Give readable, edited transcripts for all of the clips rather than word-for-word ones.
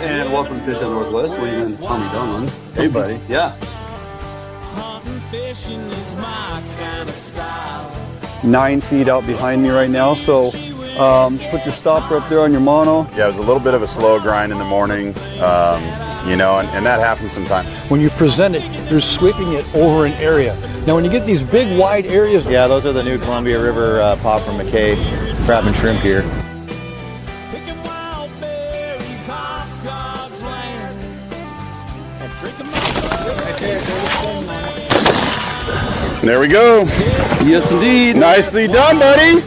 and welcome to Fish on Northwest. We're in Tommy Dunlin. Hey, buddy. Yeah. 9 feet out behind me right now, so put your stopper up there on your mono. Yeah, it was a little bit of a slow grind in the morning, you know, and that happens sometimes. When you present it, you're sweeping it over an area. Now, when you get these big, wide areas... Yeah, those are the new Columbia River Pop from McKay crab and shrimp gear. There we go. Yes, indeed. Nicely done, buddy.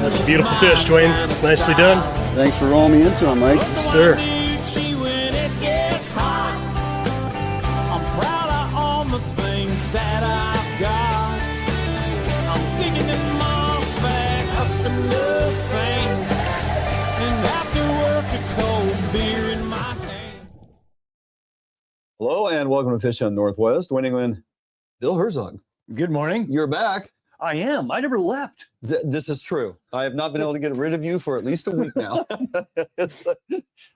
That's a beautiful fish, Duane. Nicely done. Thanks for rolling me into him, Mike. Yes, sir. Hello, and welcome to Fish on Northwest. Duane Jordan, Bill Herzog. Good morning. You're back. I am. I never left. This is true. I have not been able to get rid of you for at least a week now.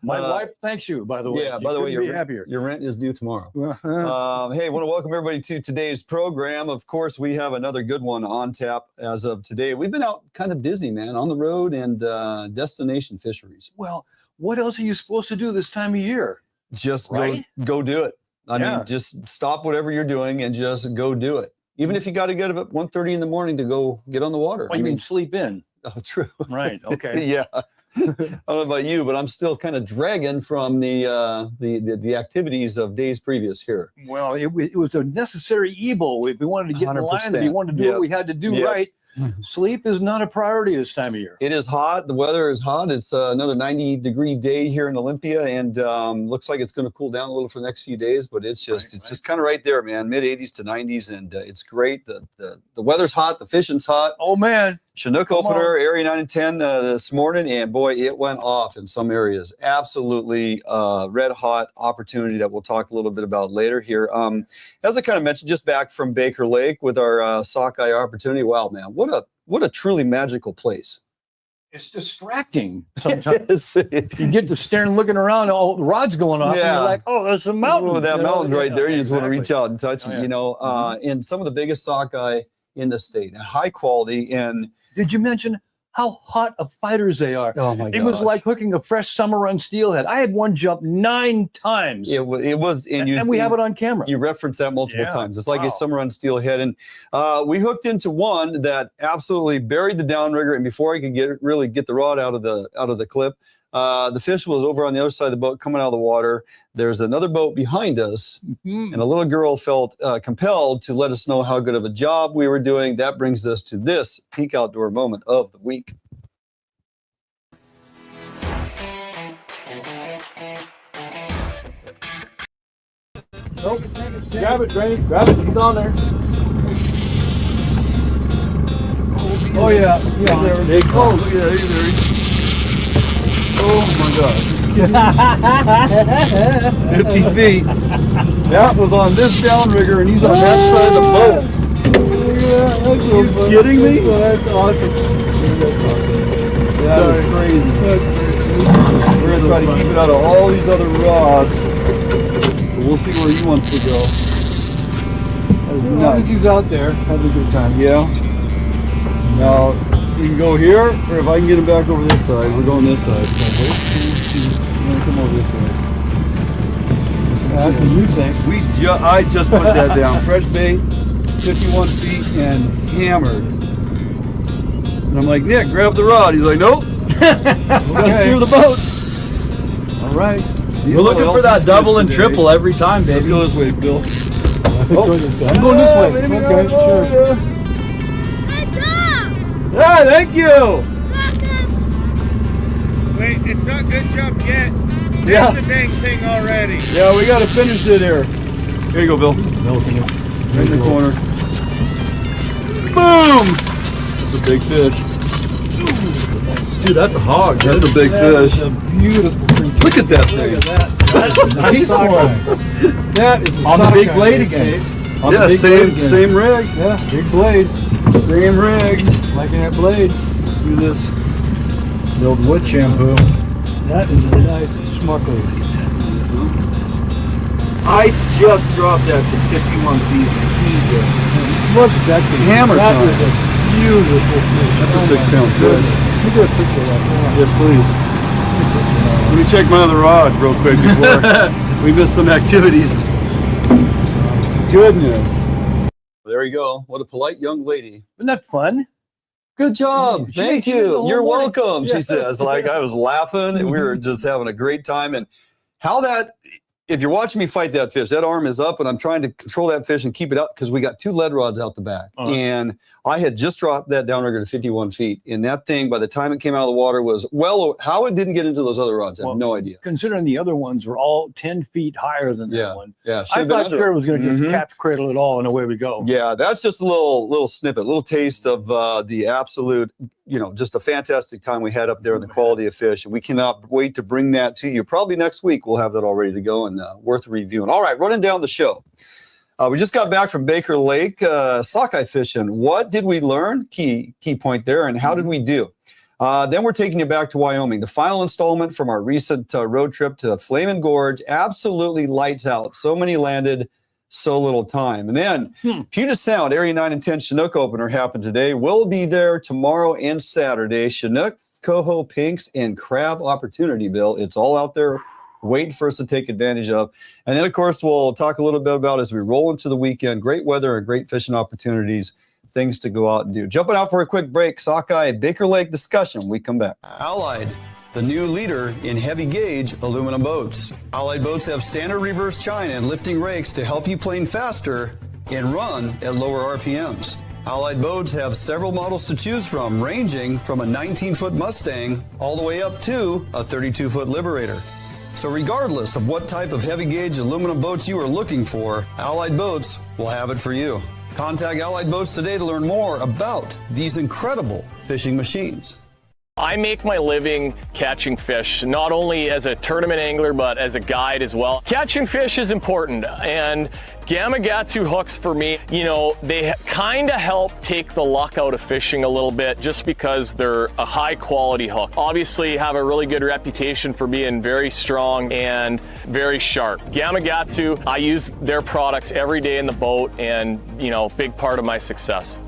My wife thanks you, by the way. Yeah, by the way, happier. Your rent is due tomorrow. Hey, I want to welcome everybody to today's program. Of course, we have another good one on tap as of today. We've been out kind of busy, man, on the road and destination fisheries. Well, what else are you supposed to do this time of year? Just right? go do it. I Yeah. mean, just stop whatever you're doing and just go do it. Even if you got to get up at 1:30 in the morning to go get on the water. Oh, you mean sleep in? Oh, true. Right. Okay. Yeah. I don't know about you, but I'm still kind of dragging from the activities of days previous here. Well, it was a necessary evil. If we wanted to get in line, if we wanted to do what we had to do right, sleep is not a priority this time of year. It is hot. The weather is hot. It's another 90-degree day here in Olympia, and looks like it's going to cool down a little for the next few days. But it's just kind of right there, man. Mid-80s to 90s, and it's great. The weather's hot. The fishing's hot. Oh man! Chinook opener, Area 9 and 10 this morning, and boy, it went off in some areas. Absolutely red hot opportunity that we'll talk a little bit about later here. As I kind of mentioned, just back from Baker Lake with our Sockeye opportunity. Wow, man, what a truly magical place. It's distracting sometimes. Yes. You get to staring, looking around, all the rods going off, and you're like, oh, there's a mountain. Oh, that mountain's right there. You just want to reach out and touch it, yeah. you know. And some of the biggest sockeye in the state, and high quality. And did you mention how hot of fighters they are? Oh my god! It was like hooking a fresh summer run steelhead. I had one jump 9 times. It was, and we have it on camera. You referenced that multiple times. It's like a summer run steelhead, and we hooked into one that absolutely buried the downrigger. And before I could really get the rod out of the clip, the fish was over on the other side of the boat, coming out of the water. There's another boat behind us, and a little girl felt compelled to let us know how good of a job we were doing. That brings us to this peak outdoor moment of the week. Nope. Grab it, Randy. Grab it. It's on there. Oh yeah. Yeah. There you go. Look at that. There he is. Oh my God. 50 feet. That was on this downrigger, and he's on that side of the boat. Are you kidding me? That's awesome. That is crazy. We're going to try to keep it out of all these other rods. We'll see where he wants to go. As long as he's out there, have a good time. Yeah. Now, we can go here, or if I can get him back over this side, we're going this side. Come over this way. That's what you think. I just put that down. Fresh bait, 51 feet, and hammered. And I'm like, Nick, grab the rod. He's like, nope. We gotta steer the boat. All right. We're looking for that double and triple every time, baby. Let's go this way, Bill. I'm going this way. Okay, sure. Good job! Yeah, thank you. Wait, it's not good job yet. Yeah. There's the dang thing already. Yeah, we gotta finish it here. Here you go, Bill. Right in the corner. Boom! That's a big fish. Dude, that's a hog. That's a big fish. A beautiful thing. Look at that thing. Look at that. That's a nice one. That is On the big blade again. Yeah, same rig. Yeah, big blade. Same rig. Liking that blade. Let's do this. The old wood shampoo. That is a nice smuckle. I just dropped that to 51 feet. Look at that thing. Hammer That time. is a beautiful fish. That's a Oh 6-pound my fish. goodness. Let me get a picture of that. Yes, please. Let me check my other rod real quick before we miss some activities. Goodness. There you go. What a polite young lady. Isn't that fun? Good job. She Thank did the you. whole You're morning. welcome, Yeah. she says. Like, I was laughing and we were just having a great time. And how that, if you're watching me fight that fish, that arm is up and I'm trying to control that fish and keep it up because we got 2 lead rods out the back. And I had just dropped that downrigger to 51 feet. And that thing, by the time it came out of the water, was how it didn't get into those other rods, I have no idea. Considering the other ones were all 10 feet higher than that one. Yeah. I thought sure it was going to just catch cradle it all and away we go. Yeah, that's just a little snippet, a little taste of the absolute, just a fantastic time we had up there and the quality of fish. And we cannot wait to bring that to you. Probably next week we'll have that all ready to go and worth reviewing. All right, running down the show. We just got back from Baker Lake, sockeye fishing. What did we learn? Key point there. And how did we do? Then we're taking you back to Wyoming. The final installment from our recent road trip to Flamin' Gorge. Absolutely lights out. So many landed, so little time. And then Puget Sound Area 9 and 10 Chinook opener happened today. We'll be there tomorrow and Saturday. Chinook, Coho, pinks, and crab opportunity, Bill. It's all out there waiting for us to take advantage of. And then, of course, we'll talk a little bit about as we roll into the weekend, great weather and great fishing opportunities, things to go out and do. Jumping out for a quick break, Sockeye Baker Lake discussion. We come back. Allied, the new leader in heavy gauge aluminum boats. Allied boats have standard reverse chine and lifting rakes to help you plane faster and run at lower RPMs. Allied boats have several models to choose from, ranging from a 19-foot Mustang all the way up to a 32-foot Liberator. So regardless of what type of heavy gauge aluminum boats you are looking for, Allied Boats will have it for you. Contact Allied Boats today to learn more about these incredible fishing machines. I make my living catching fish, not only as a tournament angler, but as a guide as well. Catching fish is important, and Gamakatsu hooks for me, they kind of help take the luck out of fishing a little bit just because they're a high quality hook. Obviously have a really good reputation for being very strong and very sharp. Gamakatsu, I use their products every day in the boat and, big part of my success.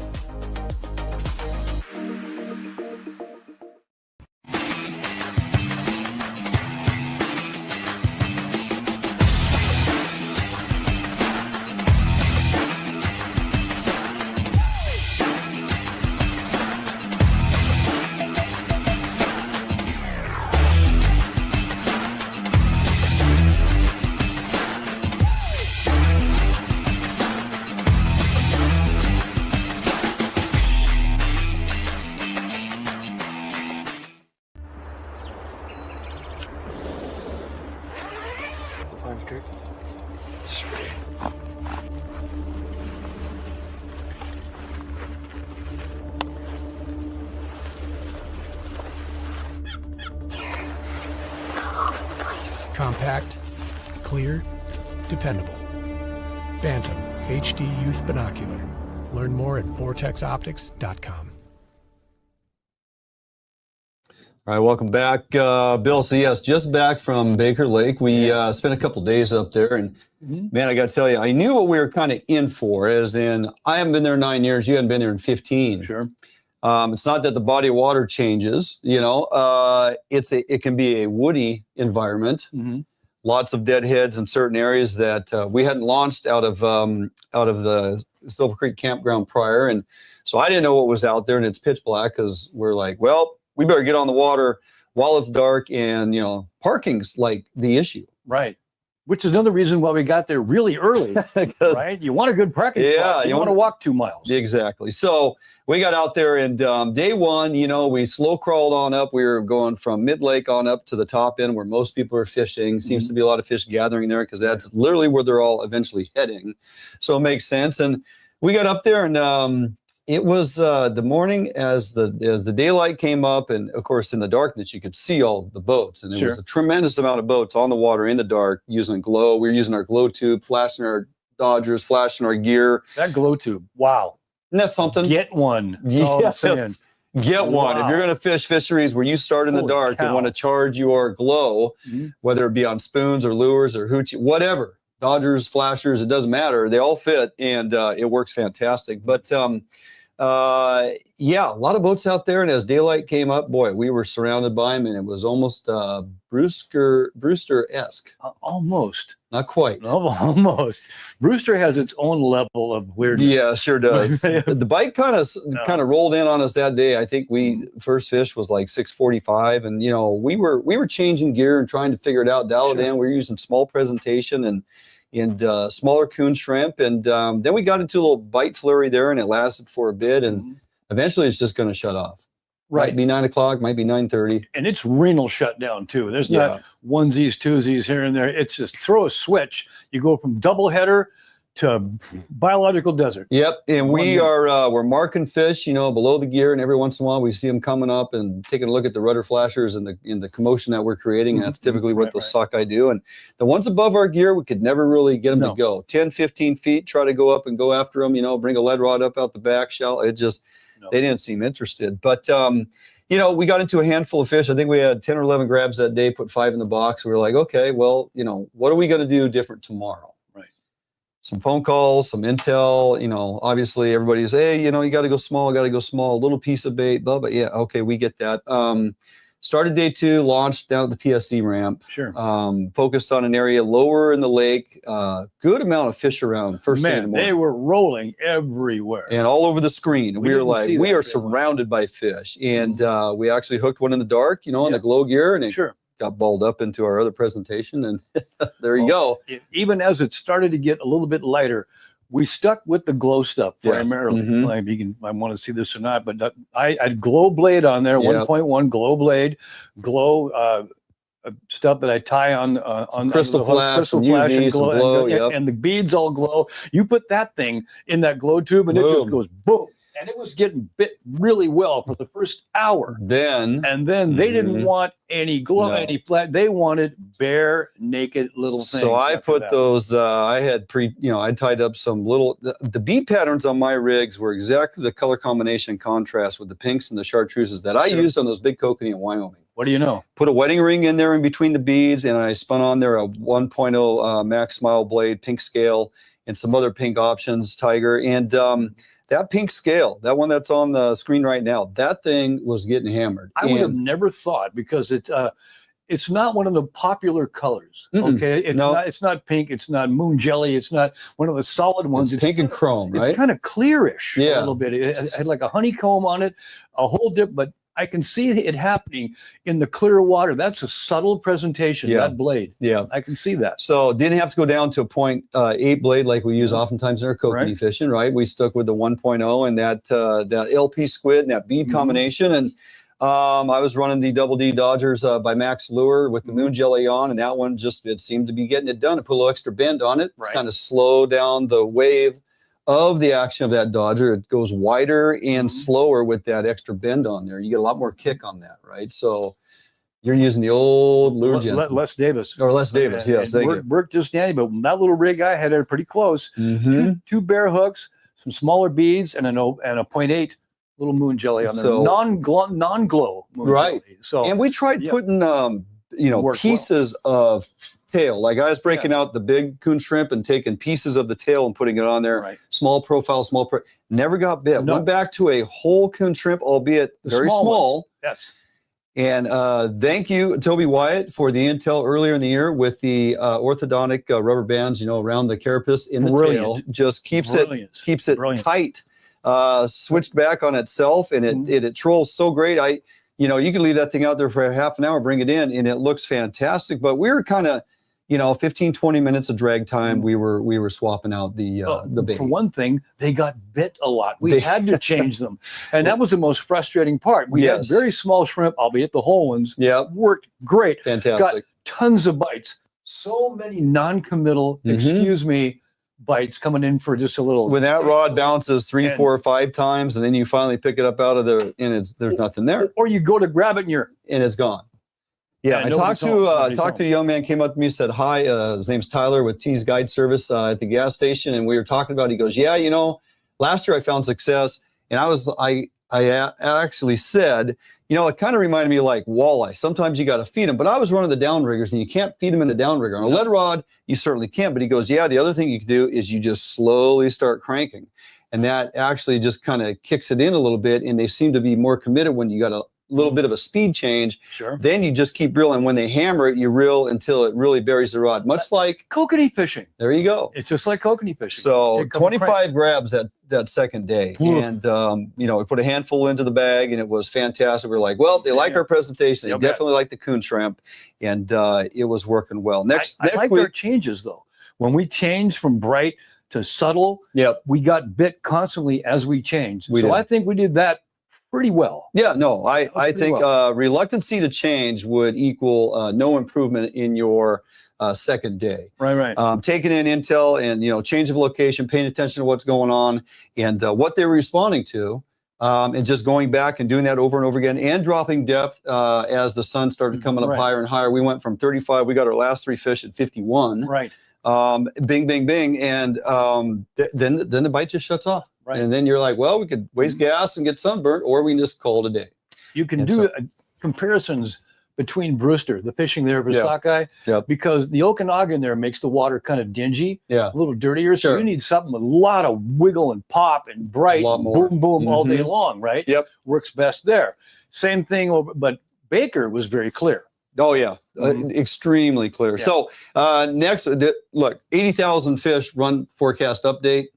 Compact, clear, dependable. Bantam HD Youth Binocular. Learn more at vortexoptics.com. All right, welcome back, Bill. So yes, just back from Baker Lake. We spent a couple days up there, and man, I got to tell you, I knew what we were kind of in for. As in, I haven't been there 9 years. You haven't been there in 15. Sure. It's not that the body of water changes. It can be a woody environment. Lots of deadheads in certain areas that we hadn't launched out of the Silver Creek campground prior, and so I didn't know what was out there, and it's pitch black because we're like, well, we better get on the water while it's dark, and parking's like the issue. Right. Which is another reason why we got there really early, right? You want a good parking spot. You want to walk 2 miles. Exactly. So we got out there, and day one, we slow crawled on up. We were going from mid-lake on up to the top end where most people are fishing. Seems to be a lot of fish gathering there because that's literally where they're all eventually heading. So it makes sense. And we got up there, and it was the morning as the daylight came up, and of course in the darkness you could see all the boats, and there was a tremendous amount of boats on the water in the dark using glow. We were using our glow tube, flashing our Dodgers, flashing our gear. That glow tube, wow! Isn't that something? Get one. That's all I'm saying. Get one. Wow. If you're going to fish fisheries where you start in the Holy dark and cow. want to charge your glow, whether it be on spoons or lures or hoochie, whatever, Dodgers, flashers, it doesn't matter. They all fit, and it works fantastic. But yeah, a lot of boats out there. And as daylight came up, boy, we were surrounded by them, and it was almost Brewster-esque. Almost. Not quite. Almost. Brewster has its own level of weirdness. Yeah, sure does. The bite kind of rolled in on us that day. I think first fish was like 6:45, and we were changing gear and trying to figure it out, dial it in. We were using small presentation and smaller coon shrimp, and then we got into a little bite flurry there, and it lasted for a bit, and eventually it's just going to shut off. Right. Might be 9 o'clock, might be 9:30. And it's renal shutdown too. There's not onesies, twosies here and there. It's just throw a switch. You go from doubleheader to biological desert. Yep, and we're marking fish, below the gear, and every once in a while we see them coming up and taking a look at the rudder flashers and the commotion that we're creating. And that's typically what those sockeye do. And the ones above our gear, we could never really get them to go 10, 15 feet. Try to go up and go after them. Bring a lead rod up out the back shell. They didn't seem interested. But we got into a handful of fish. I think we had 10 or 11 grabs that day. Put 5 in the box. We were like, okay, well, what are we going to do different tomorrow? Some phone calls, some intel, obviously everybody's, hey, you got to go small, a little piece of bait, blah, blah. Yeah, okay, we get that. Started day 2, launched down at the PSC ramp. Sure. Focused on an area lower in the lake. Good amount of fish around first thing in the morning. They were rolling everywhere. And all over the screen. We were like, we are very surrounded by fish. And we actually hooked one in the dark, on the glow gear, and it got balled up into our other presentation, and there you go. Even as it started to get a little bit lighter, we stuck with the glow stuff primarily. I want to see this or not, but I had glow blade on there, 1.1 glow blade, glow stuff that I tie on crystal flash, and glow, and the beads all glow. You put that thing in that glow tube, and it just goes boom. And it was getting bit really well for the first hour. Then they didn't want any glow, any flat. They wanted bare, naked little things. So I put those. I had I tied up some little. The bead patterns on my rigs were exactly the color combination contrast with the pinks and the chartreuses that I used on those big kokanee in Wyoming. What do you know? Put a wedding ring in there in between the beads, and I spun on there a 1.0 Max Smile blade, pink scale, and some other pink options, Tiger, and that pink scale, that one that's on the screen right now, that thing was getting hammered. I would have never thought, because it's not one of the popular colors. Okay, it's not pink. It's not moon jelly. It's not one of the solid ones. It's pink and chrome, right? It's kind of clearish a little bit. It had like a honeycomb on it, a whole dip, but I can see it happening in the clear water. That's a subtle presentation, that blade. Yeah. I can see that. So didn't have to go down to a 0.8 blade like we use oftentimes in our kokanee fishing, right? We stuck with the 1.0 and that LP squid and that bead combination. And I was running the Double D Dodgers by Max Lure with the moon jelly on, and that one it seemed to be getting it done. It put a little extra bend on it. It's kind of slow down the wave of the action of that Dodger. It goes wider and slower with that extra bend on there. You get a lot more kick on that, right? So you're using the old lure Les Davis. Or Les Davis, yes. Worked just dandy, but that little rig I had it pretty close. Two bare hooks, some smaller beads, and a 0.8 little moon jelly on there. So, non-glow moon jelly. So, and we tried putting pieces of tail. Like I was breaking out the big coon shrimp and taking pieces of the tail and putting it on there. Small profile, never got bit. Went back to a whole coon shrimp, albeit very small. Yes. And thank you, Toby Wyatt, for the intel earlier in the year with the orthodontic rubber bands, around the carapace in the tail. Just keeps it tight. Switched back on itself, and it trolls so great. You can leave that thing out there for half an hour, bring it in, and it looks fantastic. But we were kind of, 15, 20 minutes of drag time. We were swapping out the bait. For one thing, they got bit a lot. We had to change them. And that was the most frustrating part. We had very small shrimp, albeit the whole ones. Yeah. Worked great. Fantastic. Got tons of bites. So many non-committal, bites coming in for just a little. When that rod bounces 3, 4, or 5 times, and then you finally pick it up out of there, and there's nothing there. Or you go to grab it and it's gone. Yeah, I talked to a young man, came up to me, said hi. His name's Tyler with T's Guide Service at the gas station, and we were talking about. He goes, "Yeah, last year I found success, and I actually said, it kind of reminded me of like walleye. Sometimes you got to feed them, but I was running the downriggers and you can't feed them in a downrigger. On a lead rod, you certainly can, but he goes, yeah, the other thing you can do is you just slowly start cranking. And that actually just kind of kicks it in a little bit. And they seem to be more committed when you got a little bit of a speed change. Sure. Then you just keep reeling. When they hammer it, you reel until it really buries the rod, much like kokanee fishing. There you go. It's just like kokanee fishing. So 25 grabs that second day. And, we put a handful into the bag and it was fantastic. We're like, well, they like our presentation. They definitely like the coon shrimp. And it was working well. Next like week, their changes, though. When we changed from bright to subtle, we got bit constantly as we changed. We did. I think we did that pretty well. Yeah, no, I think reluctancy to change would equal no improvement in your second day. Right. Taking in intel and, change of location, paying attention to what's going on and what they were responding to, and just going back and doing that over and over again and dropping depth as the sun started coming up higher and higher. We went from 35. We got our last 3 fish at 51. Right. Bing, bing, bing. And then the bite just shuts off. Right. And then you're like, well, we could waste gas and get sunburnt, or we can just call it a day. You can do comparisons between Brewster, the fishing there for Sockeye, because the Okanagan there makes the water kind of dingy, a little dirtier. So you need something with a lot of wiggle and pop and bright, boom, boom, all day long, right? Yep. Works best there. Same thing over, but Baker was very clear. Oh, yeah. Extremely clear. Yeah. So next, look, 80,000 fish run forecast update.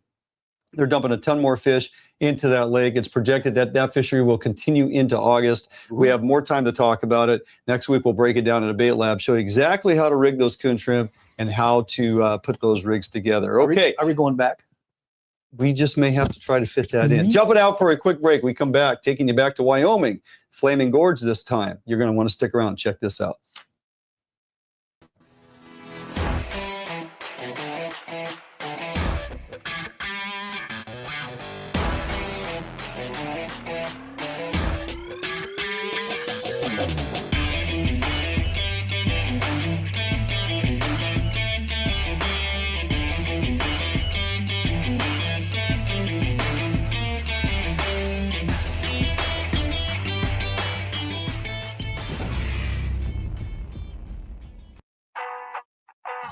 They're dumping a ton more fish into that lake. It's projected that that fishery will continue into August. We have more time to talk about it. Next week, we'll break it down in a bait lab, show you exactly how to rig those coon shrimp and how to put those rigs together. Okay. Are we going back? We just may have to try to fit that in. Jumping out for a quick break. We come back, taking you back to Wyoming, Flaming Gorge this time. You're going to want to stick around and check this out.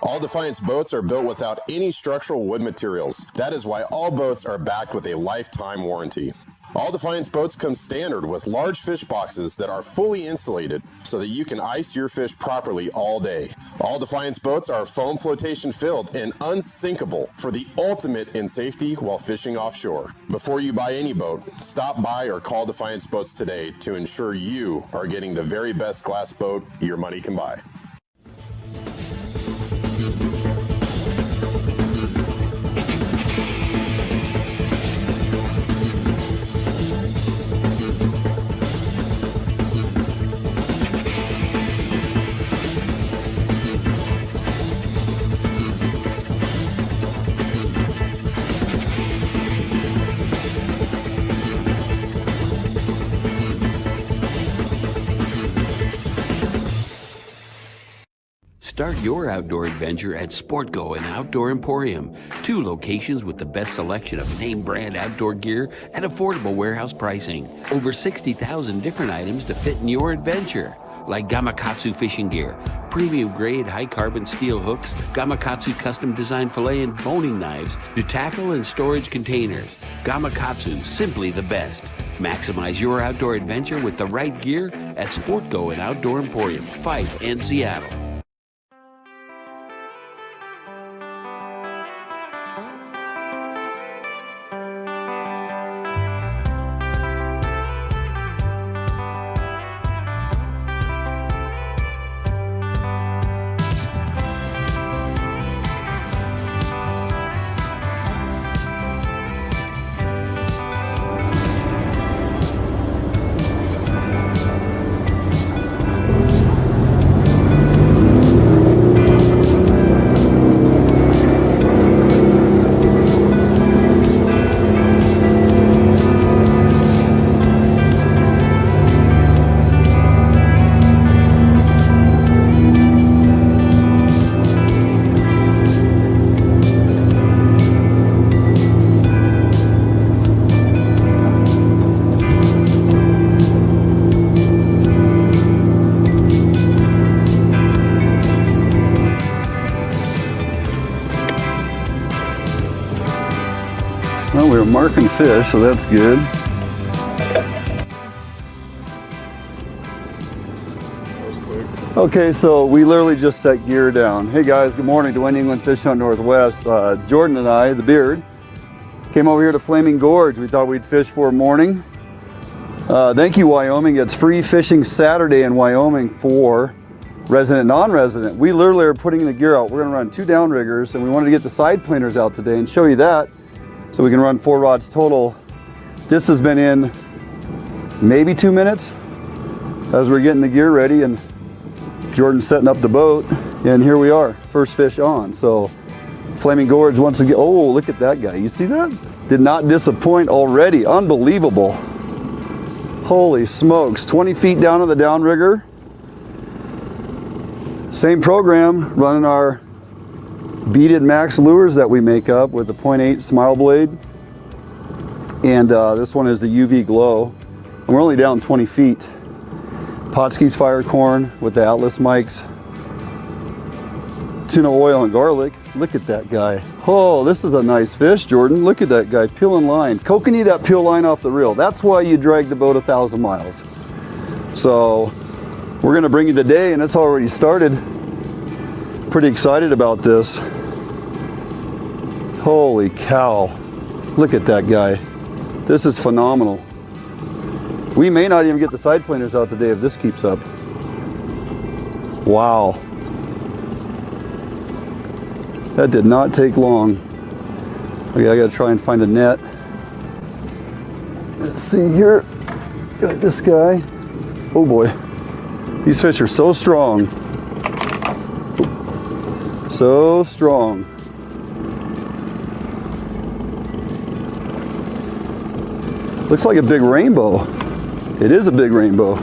All Defiance boats are built without any structural wood materials. That is why all boats are backed with a lifetime warranty. All Defiance boats come standard with large fish boxes that are fully insulated so that you can ice your fish properly all day. All Defiance boats are foam flotation filled and unsinkable for the ultimate in safety while fishing offshore. Before you buy any boat, stop by or call Defiance Boats today to ensure you are getting the very best glass boat your money can buy. Start your outdoor adventure at Sportgo and Outdoor Emporium, 2 locations with the best selection of name brand outdoor gear at affordable warehouse pricing. Over 60,000 different items to fit in your adventure, like Gamakatsu fishing gear, premium grade high carbon steel hooks, Gamakatsu custom designed fillet and boning knives to tackle and storage containers. Gamakatsu, simply the best. Maximize your outdoor adventure with the right gear at Sportgo and Outdoor Emporium, Fife and Seattle. Well, we were marking fish, so that's good. Okay, so we literally just set gear down. Hey guys, good morning. Duane England Fish Hunt Northwest. Jordan and I, the beard, came over here to Flaming Gorge. We thought we'd fish for a morning. Thank you, Wyoming. It's free fishing Saturday in Wyoming for resident, non-resident. We literally are putting the gear out. We're gonna run 2 downriggers, and we wanted to get the side planers out today and show you that, so we can run 4 rods total. This has been in maybe 2 minutes as we're getting the gear ready, and Jordan's setting up the boat, and here we are, first fish on. So Flaming Gorge once again. Oh, look at that guy. You see that? Did not disappoint already. Unbelievable. Holy smokes. 20 feet down on the downrigger. Same program, running our beaded max lures that we make up with the 0.8 smile blade. And this one is the UV glow. And we're only down 20 feet. Potskey's fire corn with the Atlas mics. Tuna oil and garlic. Look at that guy. Oh, this is a nice fish, Jordan. Look at that guy peeling line. Kokanee that peel line off the reel. That's why you drag the boat 1,000 miles. So we're gonna bring you the day, and it's already started. Pretty excited about this. Holy cow. Look at that guy. This is phenomenal. We may not even get the side planers out today if this keeps up. Wow. That did not take long. Okay, I gotta try and find a net. Let's see here. Got this guy. Oh boy. These fish are so strong. So strong. Looks like a big rainbow. It is a big rainbow.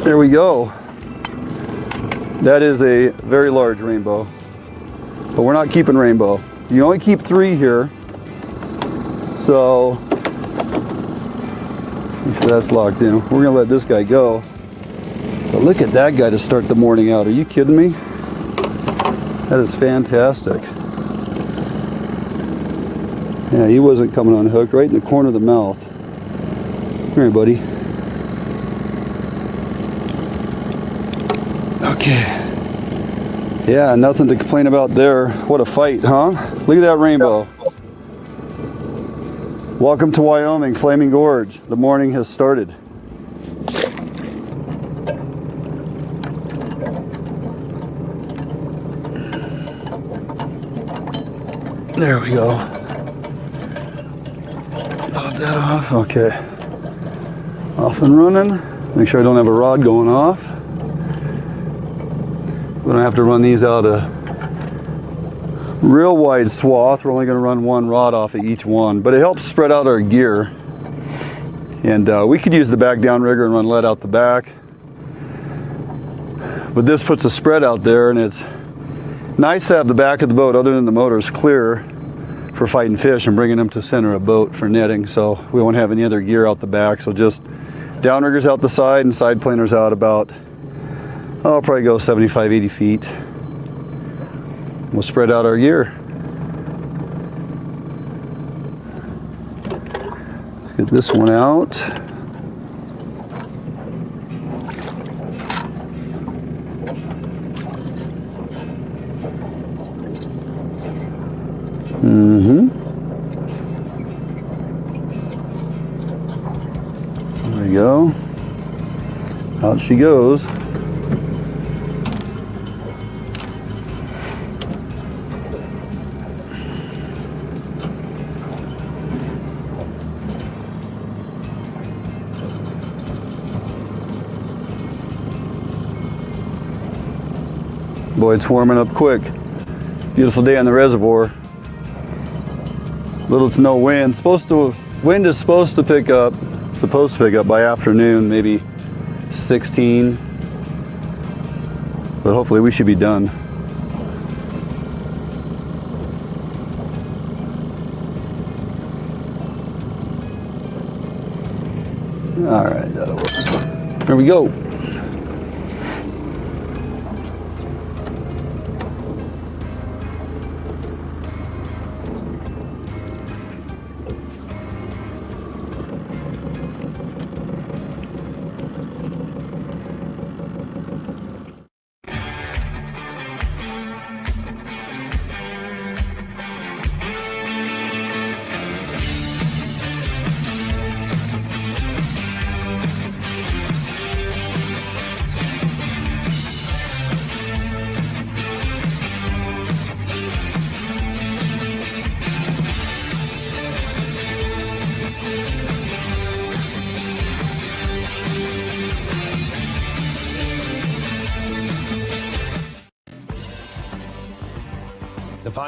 There we go. That is a very large rainbow. But we're not keeping rainbow. You only keep 3 here. So, make sure that's locked in. We're gonna let this guy go. But look at that guy to start the morning out. Are you kidding me? That is fantastic. Yeah, he wasn't coming unhooked, right in the corner of the mouth. Come here, buddy. Okay. Yeah, nothing to complain about there. What a fight, huh? Look at that rainbow. Welcome to Wyoming, Flaming Gorge. The morning has started. There we go. Pop that off. Okay. Off and running. Make sure I don't have a rod going off. We don't have to run these out a real wide swath. We're only going to run 1 rod off of each one, but it helps spread out our gear. And we could use the back downrigger and run lead out the back. But this puts a spread out there, and it's nice to have the back of the boat, other than the motors, clear for fighting fish and bringing them to center a boat for netting. So we won't have any other gear out the back. So just downriggers out the side and side planers out about, I'll probably go 75, 80 feet. We'll spread out our gear. Let's get this one out. There we go. Out she goes. Boy, it's warming up quick. Beautiful day on the reservoir. Little to no wind. Wind is supposed to pick up by afternoon, maybe 16. But hopefully we should be done. All right, that'll work. There we go.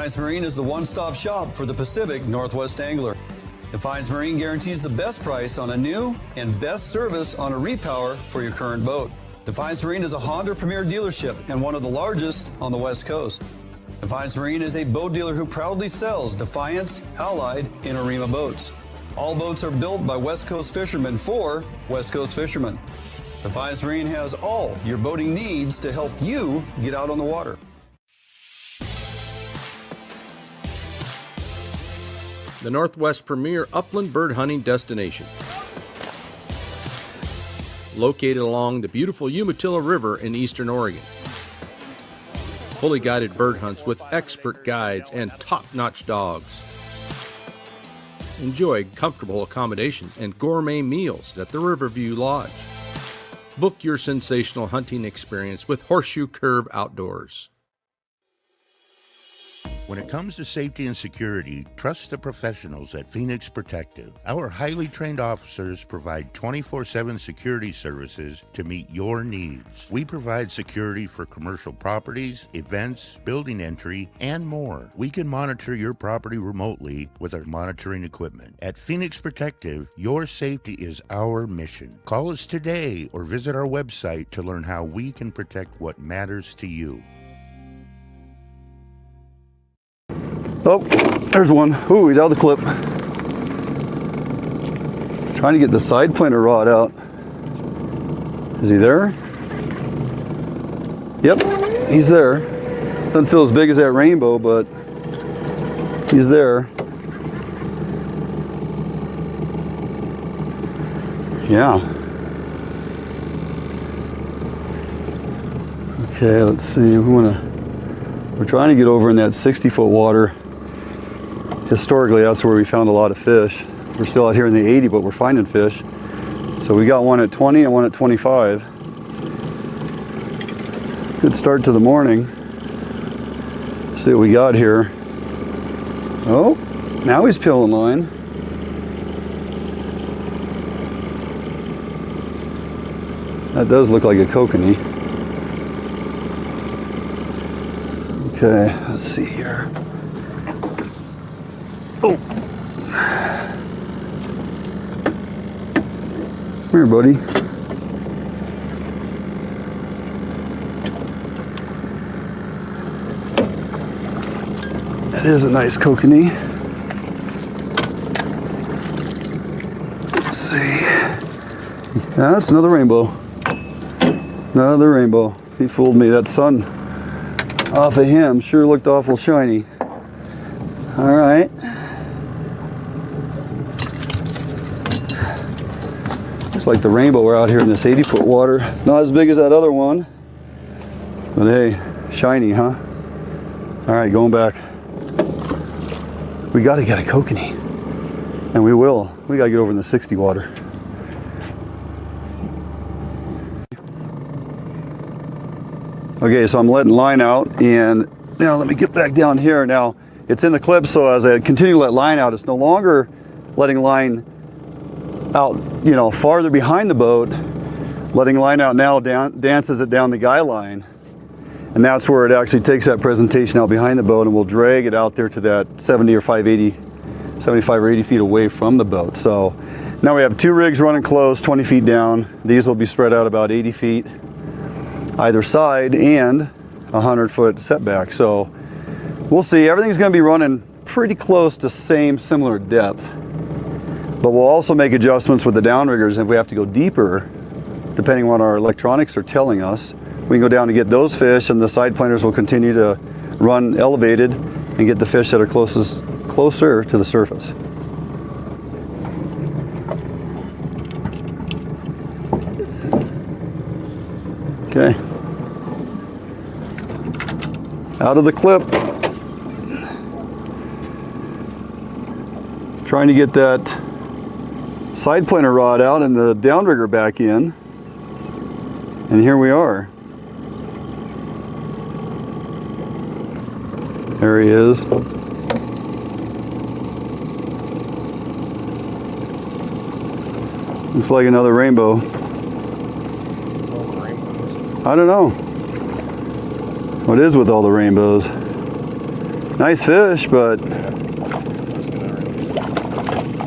Defiance Marine is the one-stop shop for the Pacific Northwest angler. Defiance Marine guarantees the best price on a new and best service on a repower for your current boat. Defiance Marine is a Honda Premier dealership and one of the largest on the West Coast. Defiance Marine is a boat dealer who proudly sells Defiance, Allied, and Arima boats. All boats are built by West Coast fishermen for West Coast fishermen. Defiance Marine has all your boating needs to help you get out on the water. The Northwest premier upland bird hunting destination. Located along the beautiful Umatilla River in eastern Oregon. Fully guided bird hunts with expert guides and top-notch dogs. Enjoy comfortable accommodations and gourmet meals at the Riverview Lodge. Book your sensational hunting experience with Horseshoe Curve Outdoors. When it comes to safety and security, trust the professionals at Phoenix Protective. Our highly trained officers provide 24/7 security services to meet your needs. We provide security for commercial properties, events, building entry, and more. We can monitor your property remotely with our monitoring equipment. At Phoenix Protective, your safety is our mission. Call us today or visit our website to learn how we can protect what matters to you. Oh, there's one. Ooh, he's out of the clip. Trying to get the side planter rod out. Is he there? Yep, he's there. Doesn't feel as big as that rainbow, but he's there. Yeah. Okay, let's see. We're trying to get over in that 60-foot water. Historically, that's where we found a lot of fish. We're still out here in the 80, but we're finding fish. So we got one at 20 and one at 25. Good start to the morning. See what we got here. Oh, now he's peeling line. That does look like a kokanee. Okay, let's see here. Oh. Come here, buddy. That is a nice kokanee. Let's see. Yeah, that's another rainbow. Another rainbow. He fooled me. That sun off of him sure looked awful shiny. All right. Looks like the rainbow we're out here in this 80-foot water. Not as big as that other one, but hey, shiny, huh? All right, going back. We got to get a kokanee, and we will. We got to get over in the 60 water. Okay, so I'm letting line out, and now let me get back down here. Now, it's in the clip, so as I continue to let line out, it's no longer letting line out, you know, farther behind the boat. Letting line out now dances it down the guy line. And that's where it actually takes that presentation out behind the boat, and we'll drag it out there to that 75 or 80 feet away from the boat. So now we have two rigs running close, 20 feet down. These will be spread out about 80 feet either side and 100-foot setback. So we'll see. Everything's going to be running pretty close to similar depth. But we'll also make adjustments with the downriggers. If we have to go deeper, depending on what our electronics are telling us, we can go down to get those fish, and the side planters will continue to run elevated and get the fish that are closer to the surface. Okay. Out of the clip. Trying to get that side planter rod out and the downrigger back in. And here we are. There he is. Looks like another rainbow. I don't know what is with all the rainbows. Nice fish, but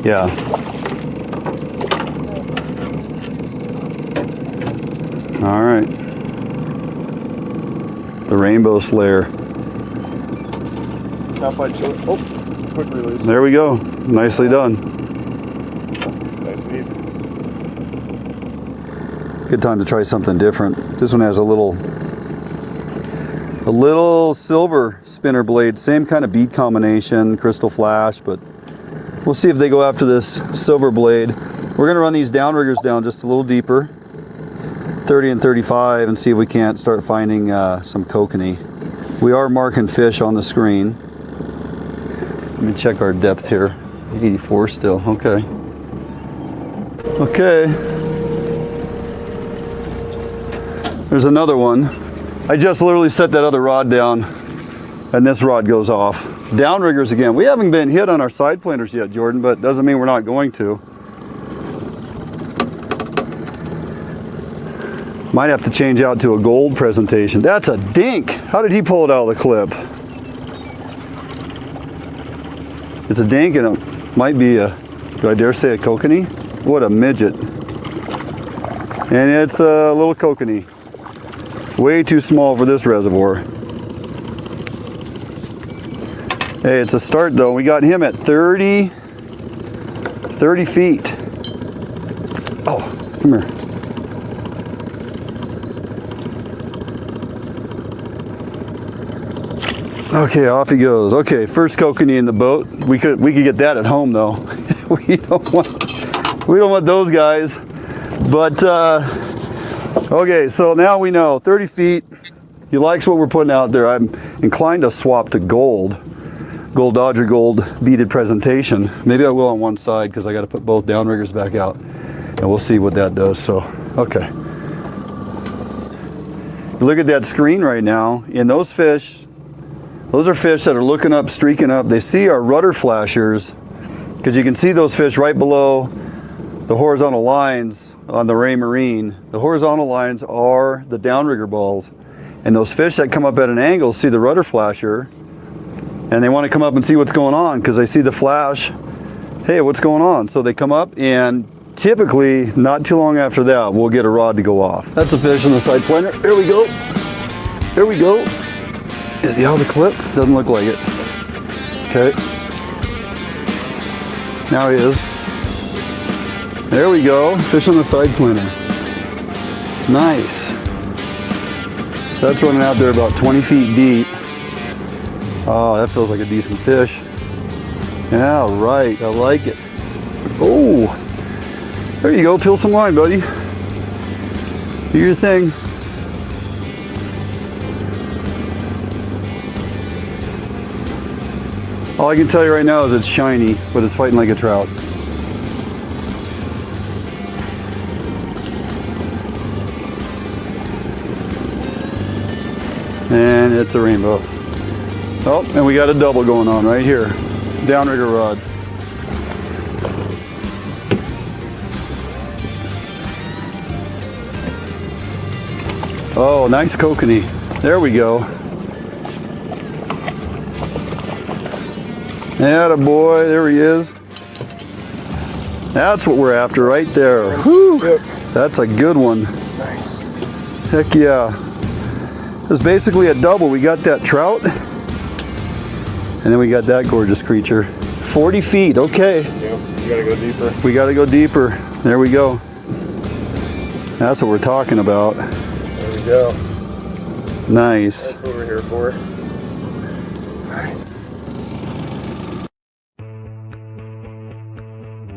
yeah. All right. The Rainbow Slayer. Oh, quick release. There we go. Nicely done. Nice and easy. Good time to try something different. This one has a little silver spinner blade, same kind of bead combination, crystal flash, but we'll see if they go after this silver blade. We're gonna run these downriggers down just a little deeper, 30 and 35, and see if we can't start finding some kokanee. We are marking fish on the screen. Let me check our depth here. 84 still, okay. Okay. There's another one. I just literally set that other rod down and this rod goes off. Downriggers again. We haven't been hit on our side planters yet, Jordan, but doesn't mean we're not going to. Might have to change out to a gold presentation. That's a dink. How did he pull it out of the clip? It's a dink and it might be a, do I dare say a kokanee? What a midget. And it's a little kokanee. Way too small for this reservoir. Hey, it's a start though. We got him at 30 feet. Oh, come here. Okay, off he goes. Okay, first kokanee in the boat. We could get that at home though. we don't want those guys. But okay, so now we know 30 feet. He likes what we're putting out there. I'm inclined to swap to gold Dodger gold beaded presentation. Maybe I will on one side because I got to put both downriggers back out, and we'll see what that does. So okay, look at that screen right now, and those fish. Those are fish that are looking up, streaking up. They see our rudder flashers because you can see those fish right below the horizontal lines on the Ray Marine. The horizontal lines are the downrigger balls. And those fish that come up at an angle see the rudder flasher and they want to come up and see what's going on because they see the flash. Hey, what's going on? So they come up and typically not too long after that, we'll get a rod to go off. That's a fish on the side planter. Here we go. Here we go. Is he out of the clip? Doesn't look like it. Okay. Now he is. There we go. Fish on the side planter. Nice. So that's running out there about 20 feet deep. Oh, that feels like a decent fish. Yeah, right. I like it. Oh, there you go. Peel some line, buddy. Do your thing. All I can tell you right now is it's shiny, but it's fighting like a trout. And it's a rainbow. Oh, and we got a double going on right here. Downrigger rod. Oh, nice kokanee. There we go. Attaboy, there he is. That's what we're after right there. Whew. That's a good one. Nice. Heck yeah. It's basically a double. We got that trout, and then we got that gorgeous creature. 40 feet, okay. Yep, you gotta go deeper. We gotta go deeper. There we go. That's what we're talking about. There we go. Nice. That's what we're here for.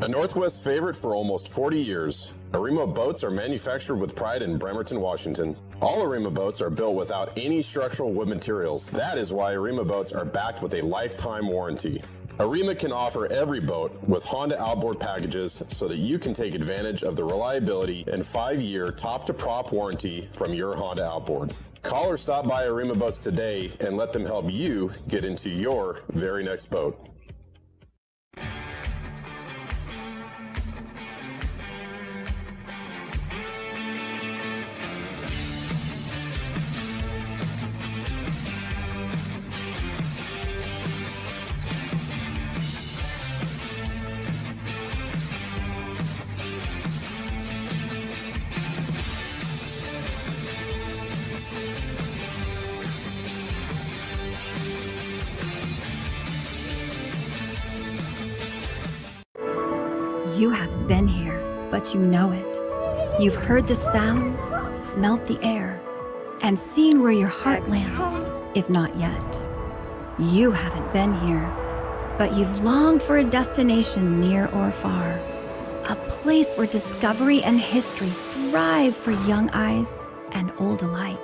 A Northwest favorite for almost 40 years, Arima boats are manufactured with pride in Bremerton, Washington. All Arima boats are built without any structural wood materials. That is why Arima boats are backed with a lifetime warranty. Arima can offer every boat with Honda outboard packages so that you can take advantage of the reliability and 5-year top-to-prop warranty from your Honda outboard. Call or stop by Arima Boats today and let them help you get into your very next boat. You haven't been here, but you know it. You've heard the sounds, smelt the air, and seen where your heart lands, if not yet. You haven't been here, but you've longed for a destination near or far. A place where discovery and history thrive for young eyes and old alike.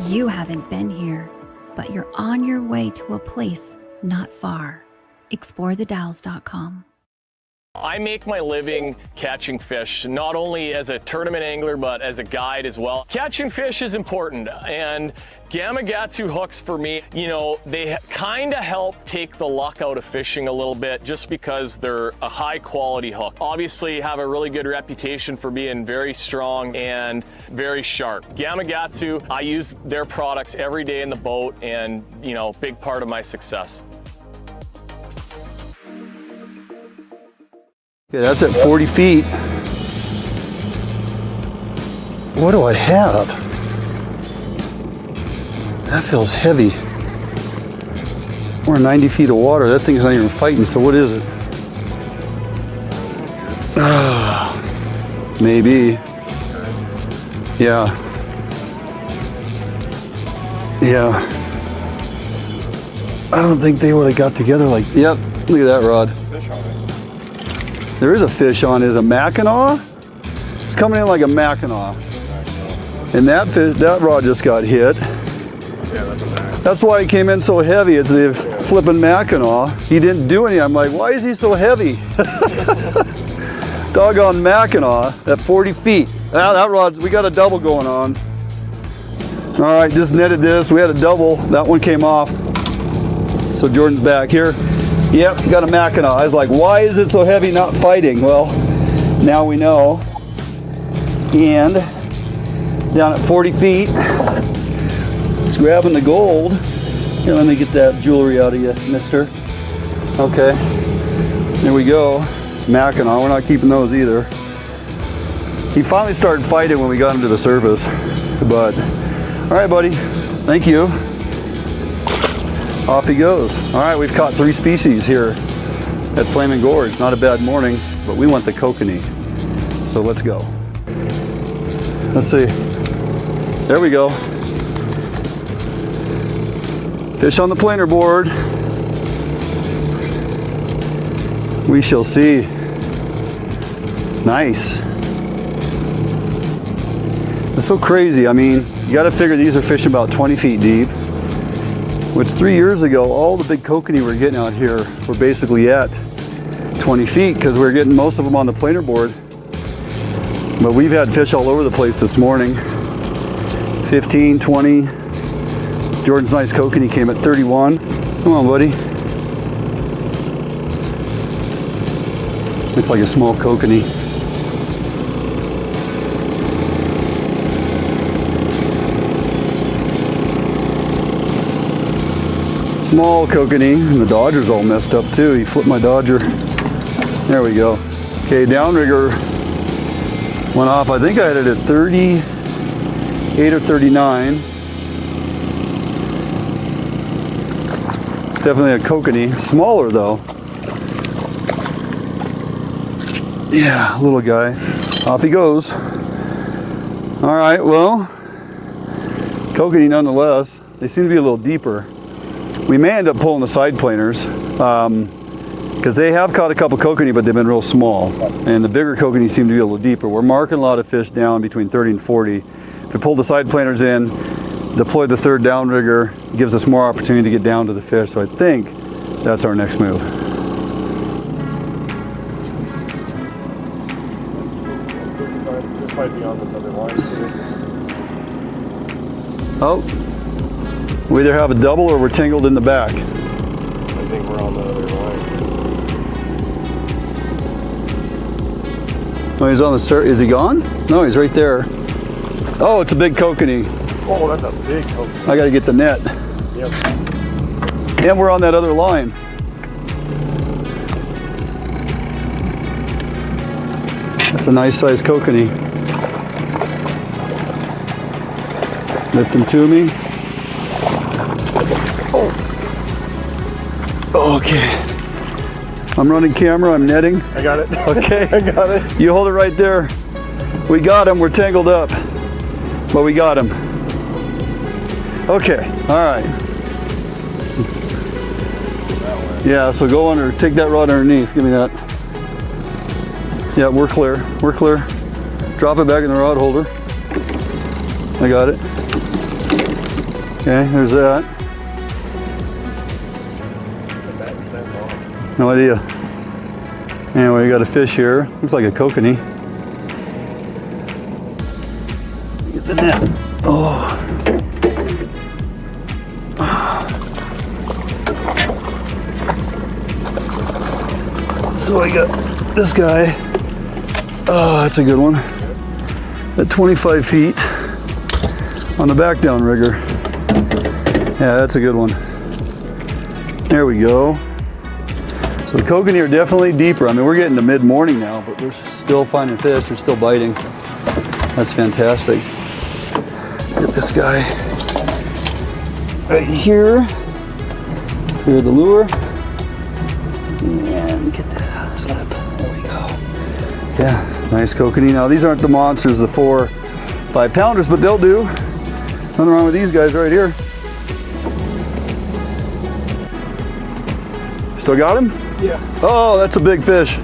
You haven't been here, but you're on your way to a place not far. ExploreTheDalles.com. I make my living catching fish, not only as a tournament angler, but as a guide as well. Catching fish is important, and Gamakatsu hooks for me, you know, they kind of help take the luck out of fishing a little bit just because they're a high quality hook. Obviously have a really good reputation for being very strong and very sharp. Gamakatsu, I use their products every day in the boat, and, you know, big part of my success. Okay, that's at 40 feet. What do I have? That feels heavy. We're 90 feet of water. That thing's not even fighting, so what is it? Maybe. Yeah. Yeah. I don't think they would have got together like, yep, look at that rod. There is a fish on it. Is a Mackinaw? It's coming in like a Mackinaw. And that fish, that rod just got hit. That's why he came in so heavy. It's the flipping Mackinaw. He didn't do anything. I'm like, why is he so heavy? Doggone Mackinaw at 40 feet. That rod, we got a double going on. All right, just netted this. We had a double. That one came off. So Jordan's back here. Yep, got a Mackinaw. I was like, why is it so heavy not fighting? Well, now we know. And down at 40 feet, it's grabbing the gold. Here, let me get that jewelry out of you, mister. Okay, there we go. Mackinaw, we're not keeping those either. He finally started fighting when we got him to the surface. But, all right, buddy, thank you. Off he goes. All right, we've caught 3 species here at Flaming Gorge. Not a bad morning, but we want the kokanee. So let's go. Let's see. There we go. Fish on the planer board. We shall see. Nice. It's so crazy. I mean, you got to figure these are fishing about 20 feet deep. Which 3 years ago, all the big kokanee we're getting out here were basically at 20 feet because we're getting most of them on the planer board. But we've had fish all over the place this morning. 15, 20. Jordan's nice kokanee came at 31. Come on, buddy. It's like a small kokanee. Small kokanee, and the Dodger's all messed up too. He flipped my Dodger. There we go. Okay, downrigger went off. I think I had it at 38 or 39. Definitely a kokanee. Smaller though. Yeah, little guy. Off he goes. All right, well, kokanee nonetheless. They seem to be a little deeper. We may end up pulling the side planers because they have caught a couple kokanee, but they've been real small. And the bigger kokanee seem to be a little deeper. We're marking a lot of fish down between 30 and 40. If we pull the side planers in, deploy the third downrigger, it gives us more opportunity to get down to the fish. So I think that's our next move. This might be on this other line too. Oh. We either have a double or we're tangled in the back. I think we're on the other line. Oh, he's on the surface. Is he gone? No, he's right there. Oh, it's a big kokanee. Oh, that's a big kokanee. I gotta get the net. Yep. And we're on that other line. That's a nice sized kokanee. Lift him to me. Okay. I'm running camera, I'm netting. I got it. Okay. I got it. You hold it right there. We got him, we're tangled up. But we got him. Okay, all right. Yeah, so go under, take that rod underneath, give me that. Yeah, we're clear, we're clear. Drop it back in the rod holder. I got it. Okay, there's that. No idea. Anyway, we got a fish here. Looks like a kokanee. Get the net. Oh. So I got this guy. Oh, that's a good one. At 25 feet on the back down rigger. Yeah, that's a good one. There we go. So the kokanee are definitely deeper. I mean, we're getting to mid-morning now, but we're still finding fish. They're still biting. That's fantastic. Get this guy right here. Clear the lure. And get that out of his lip. There we go. Yeah, nice kokanee. Now, these aren't the monsters, the 4 5-pounders, but they'll do. Nothing wrong with these guys right here. Still got him? Yeah. Oh, that's a big fish.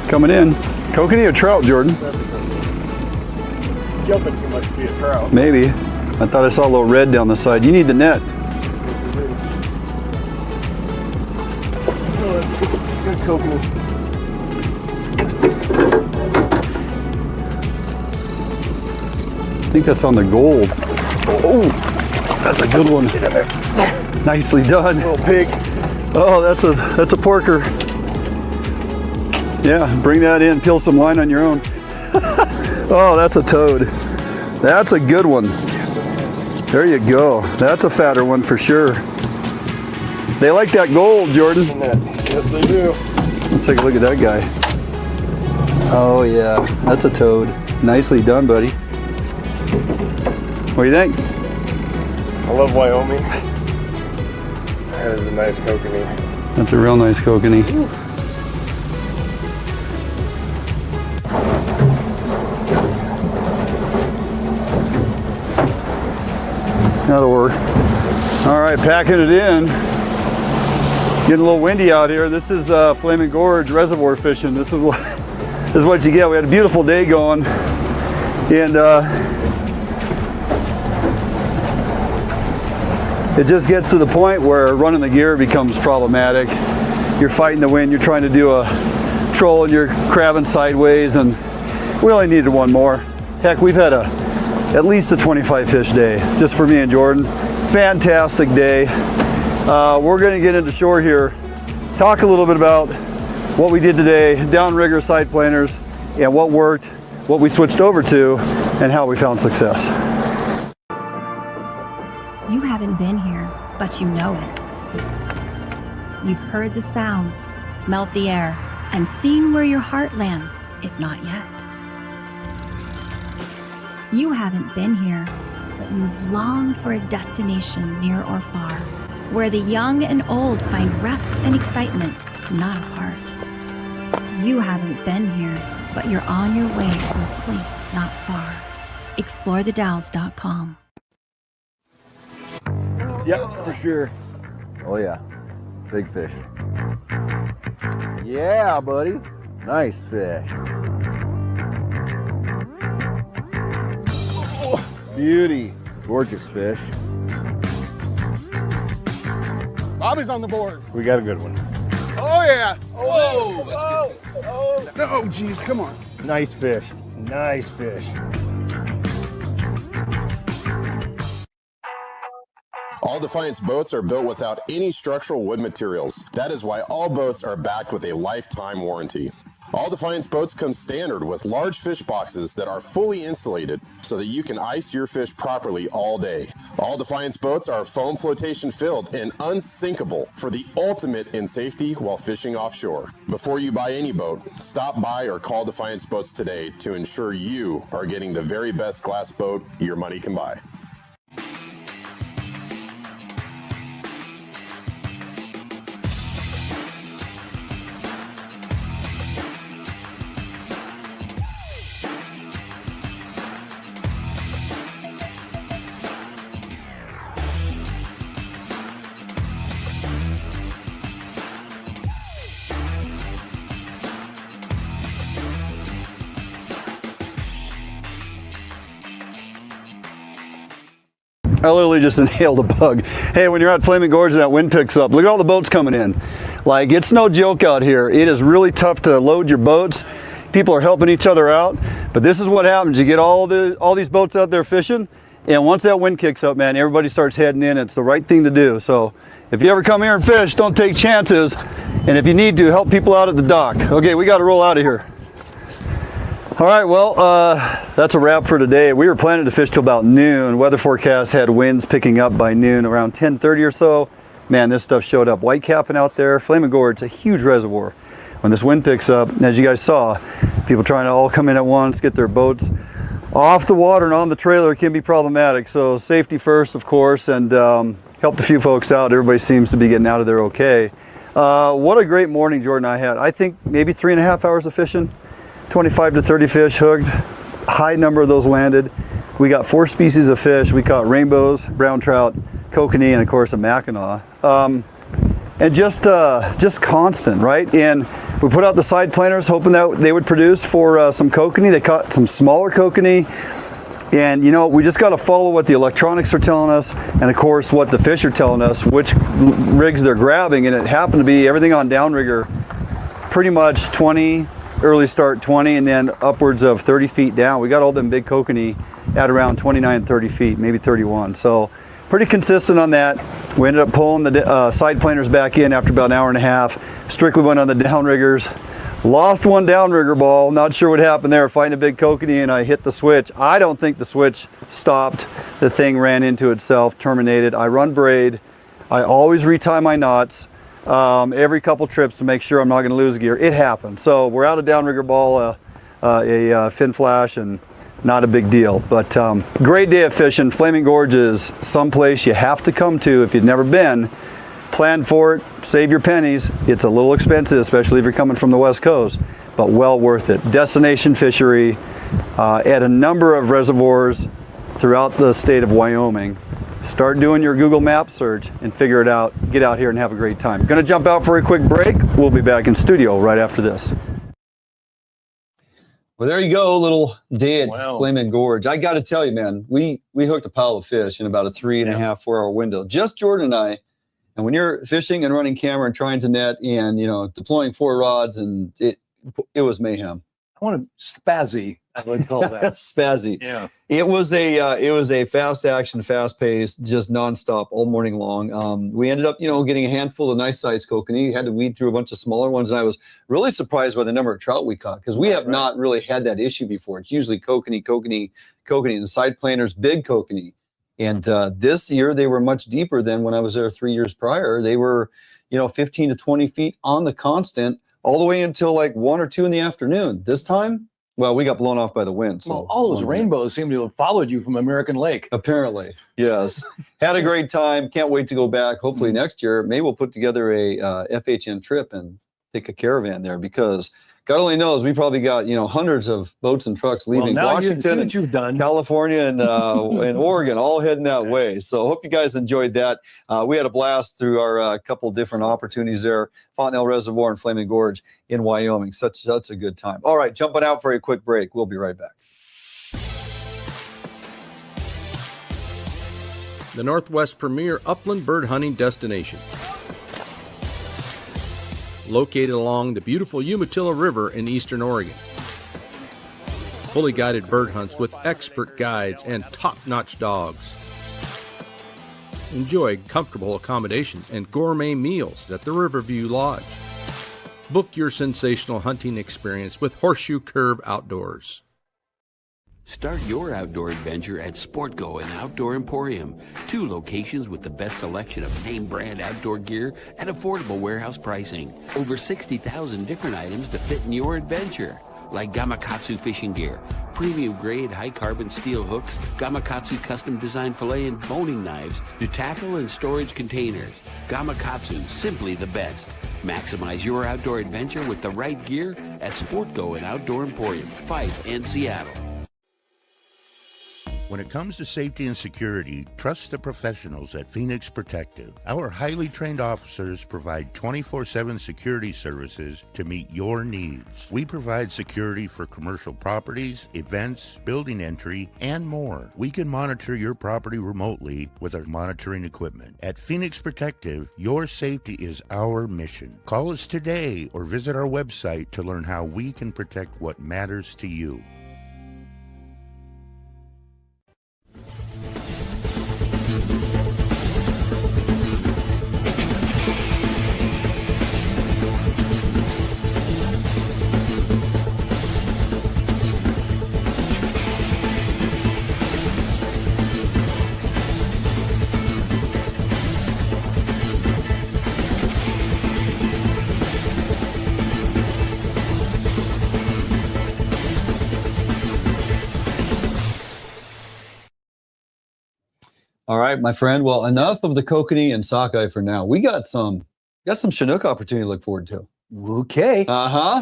Coming in. Kokanee or trout, Jordan? Jumping too much to be a trout. Maybe. I thought I saw a little red down the side. You need the net. Oh, that's good kokanee. I think that's on the gold. Oh, that's a good one. Get in there. Nicely done. Little pig. Oh, that's a porker. Yeah, bring that in, peel some line on your own. Oh, that's a toad. That's a good one. There you go. That's a fatter one for sure. They like that gold, Jordan. Yes, they do. Let's take a look at that guy. Oh yeah, that's a toad. Nicely done, buddy. What do you think? I love Wyoming. That is a nice kokanee. That's a real nice kokanee. That'll work. All right, packing it in. Getting a little windy out here. This is Flaming Gorge reservoir fishing. This is what you get. We had a beautiful day going, and it just gets to the point where running the gear becomes problematic. You're fighting the wind. You're trying to do a troll and you're crabbing sideways, and we only needed one more. Heck, we've had at least a 25 fish day just for me and Jordan. Fantastic day. We're going to get into shore here, talk a little bit about what we did today, downrigger, side planers, and what worked, what we switched over to, and how we found success. You haven't been here, but you know it. You've heard the sounds, smelt the air, and seen where your heart lands, if not yet. You haven't been here, but you've longed for a destination near or far, where the young and old find rest and excitement, not apart. You haven't been here, but you're on your way to a place not far. ExploreTheDalles.com. Yep, for sure. Oh yeah, big fish. Yeah, buddy. Nice fish. Oh, beauty. Gorgeous fish. Bobby's on the board. We got a good one. Oh yeah. Whoa. Oh geez, come on. Nice fish. Nice fish. All Defiance boats are built without any structural wood materials. That is why all boats are backed with a lifetime warranty. All Defiance boats come standard with large fish boxes that are fully insulated so that you can ice your fish properly all day. All Defiance boats are foam flotation filled and unsinkable for the ultimate in safety while fishing offshore. Before you buy any boat, stop by or call Defiance Boats today to ensure you are getting the very best glass boat your money can buy. I literally just inhaled a bug. Hey, when you're at Flaming Gorge and that wind picks up, look at all the boats coming in. Like, it's no joke out here. It is really tough to load your boats. People are helping each other out, but this is what happens. You get all these boats out there fishing, and once that wind kicks up, man, everybody starts heading in. It's the right thing to do. So if you ever come here and fish, don't take chances, and if you need to, help people out at the dock. Okay, we got to roll out of here. All right, well, that's a wrap for today. We were planning to fish till about noon. Weather forecast had winds picking up by noon, around 10:30 or so. Man, this stuff showed up. White capping out there. Flaming Gorge, a huge reservoir. When this wind picks up, as you guys saw, people trying to all come in at once, get their boats off the water and on the trailer can be problematic. So safety first, of course, and helped a few folks out. Everybody seems to be getting out of there okay. What a great morning Jordan and I had. I think maybe 3.5 hours of fishing. 25 to 30 fish hooked, high number of those landed. We got 4 species of fish. We caught rainbows, brown trout, kokanee, and of course a mackinaw. And just constant, right? And we put out the side planters hoping that they would produce for some kokanee. They caught some smaller kokanee. And you know, we just got to follow what the electronics are telling us, and of course what the fish are telling us, which rigs they're grabbing. And it happened to be everything on downrigger, pretty much 20, early start 20, and then upwards of 30 feet down. We got all them big kokanee at around 29, 30 feet, maybe 31. So pretty consistent on that. We ended up pulling the side planters back in after about an hour and a half. Strictly went on the downriggers. Lost one downrigger ball. Not sure what happened there. Fighting a big kokanee, and I hit the switch. I don't think the switch stopped. The thing ran into itself, terminated. I run braid. I always retie my knots every couple trips to make sure I'm not going to lose gear. It happened. So we're out of downrigger ball, a fin flash, and not a big deal. But great day of fishing. Flaming Gorge is someplace you have to come to if you've never been. Plan for it, save your pennies. It's a little expensive, especially if you're coming from the West Coast, but well worth it. Destination fishery at a number of reservoirs throughout the state of Wyoming. Start doing your Google Maps search and figure it out. Get out here and have a great time. Gonna jump out for a quick break. We'll be back in studio right after this. Well, there you go, little day at Flaming Gorge. I got to tell you, man, we hooked a pile of fish in about a 3.5, 4 hour window. Just Jordan and I. And when you're fishing and running camera and trying to net and, you know, deploying 4 rods, and it was mayhem. I want to spazzy, I would call that. Spazzy. Yeah. It was a fast action, fast paced, just nonstop all morning long. We ended up, you know, getting a handful of nice sized kokanee. Had to weed through a bunch of smaller ones. And I was really surprised by the number of trout we caught, because we have not really had that issue before. It's usually kokanee, and side planters, big kokanee. And this year they were much deeper than when I was there 3 years prior. They were, you know, 15 to 20 feet on the constant all the way until like 1 or 2 in the afternoon. This time, well, we got blown off by the wind. So well, all those rainbows seem to have followed you from American Lake. Apparently, yes. Had a great time. Can't wait to go back. Hopefully next year, maybe we'll put together a FHN trip and take a caravan there, because God only knows, we probably got, you know, hundreds of boats and trucks leaving Washington and California and and Oregon, all heading that way. So hope you guys enjoyed that. We had a blast through our couple different opportunities there, Fontenelle Reservoir and Flaming Gorge in Wyoming. Such a good time. All right, jumping out for a quick break. We'll be right back. The Northwest premier upland bird hunting destination. Located along the beautiful Umatilla River in eastern Oregon. Fully guided bird hunts with expert guides and top-notch dogs. Enjoy comfortable accommodations and gourmet meals at the Riverview Lodge. Book your sensational hunting experience with Horseshoe Curve Outdoors. Start your outdoor adventure at SportGo and Outdoor Emporium, 2 locations with the best selection of name brand outdoor gear at affordable warehouse pricing. Over 60,000 different items to fit in your adventure, like Gamakatsu fishing gear, premium grade high carbon steel hooks, Gamakatsu custom designed fillet and boning knives to tackle and storage containers. Gamakatsu, simply the best. Maximize your outdoor adventure with the right gear at SportGo and Outdoor Emporium, Fife and Seattle. When it comes to safety and security, trust the professionals at Phoenix Protective. Our highly trained officers provide 24/7 security services to meet your needs. We provide security for commercial properties, events, building entry, and more. We can monitor your property remotely with our monitoring equipment. At Phoenix Protective, your safety is our mission. Call us today or visit our website to learn how we can protect what matters to you. All right, my friend. Well, enough of the Kokanee and Sockeye for now. We got some Chinook opportunity to look forward to. Okay.